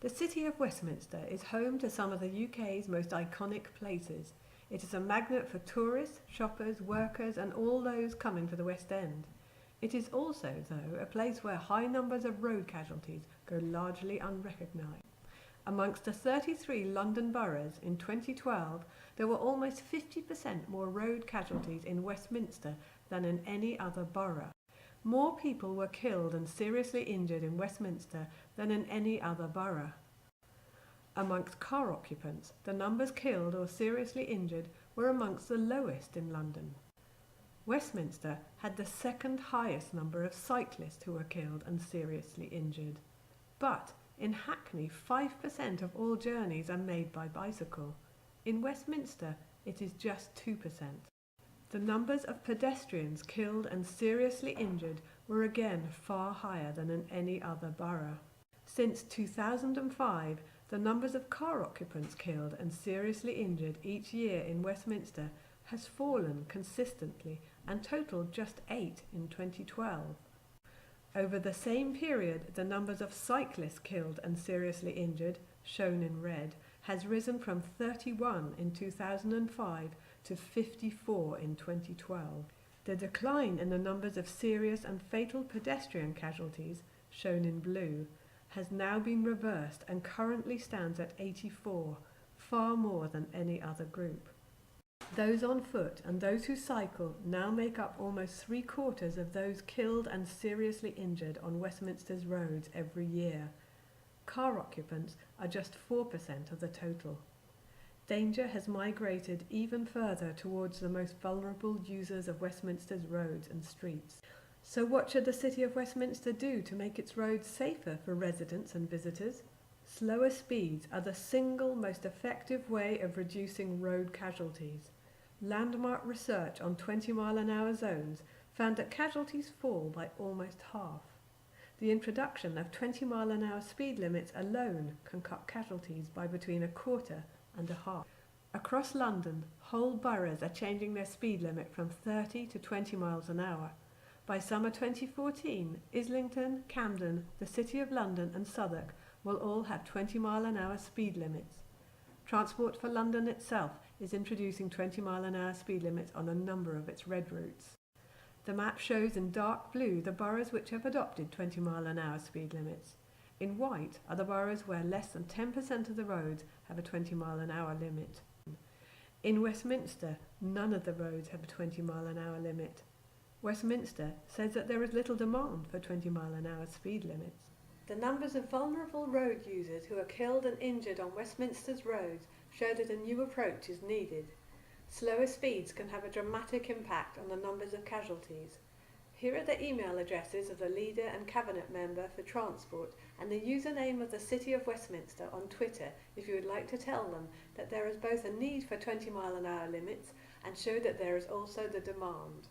The City of Westminster is home to some of the UK's most iconic places. It is a magnet for tourists, shoppers, workers and all those coming to the West End. It is also, though, a place where high numbers of road casualties go largely unrecognised. Amongst the 33 London boroughs in 2012, there were almost 50% more road casualties in Westminster than in any other borough. More people were killed and seriously injured in Westminster than in any other borough. Amongst car occupants, the numbers killed or seriously injured were amongst the lowest in London. Westminster had the second highest number of cyclists who were killed and seriously injured. But in Hackney, 5% of all journeys are made by bicycle. In Westminster, it is just 2%. The numbers of pedestrians killed and seriously injured were again far higher than in any other borough. Since 2005, the numbers of car occupants killed and seriously injured each year in Westminster has fallen consistently and totalled just 8 in 2012. Over the same period, the numbers of cyclists killed and seriously injured, shown in red, has risen from 31 in 2005 to 54 in 2012. The decline in the numbers of serious and fatal pedestrian casualties, shown in blue, has now been reversed and currently stands at 84, far more than any other group. Those on foot and those who cycle now make up almost 3/4 of those killed and seriously injured on Westminster's roads every year. Car occupants are just 4% of the total. Danger has migrated even further towards the most vulnerable users of Westminster's roads and streets. So what should the City of Westminster do to make its roads safer for residents and visitors? Slower speeds are the single most effective way of reducing road casualties. Landmark research on 20-mile-an-hour zones found that casualties fall by almost half. The introduction of 20-mile-an-hour speed limits alone can cut casualties by between 1/4 and 1/2. Across London, whole boroughs are changing their speed limit from 30 to 20 miles an hour. By summer 2014, Islington, Camden, the City of London and Southwark will all have 20-mile-an-hour speed limits. Transport for London itself is introducing 20-mile-an-hour speed limits on a number of its red routes. The map shows in dark blue the boroughs which have adopted 20-mile-an-hour speed limits. In white are the boroughs where less than 10% of the roads have a 20-mile-an-hour limit. In Westminster, none of the roads have a 20-mile-an-hour limit. Westminster says that there is little demand for 20-mile-an-hour speed limits. The numbers of vulnerable road users who are killed and injured on Westminster's roads show that a new approach is needed. Slower speeds can have a dramatic impact on the numbers of casualties. Here are the email addresses of the leader and cabinet member for transport and the username of the City of Westminster on Twitter if you would like to tell them that there is both a need for 20-mile-an-hour limits and show that there is also the demand.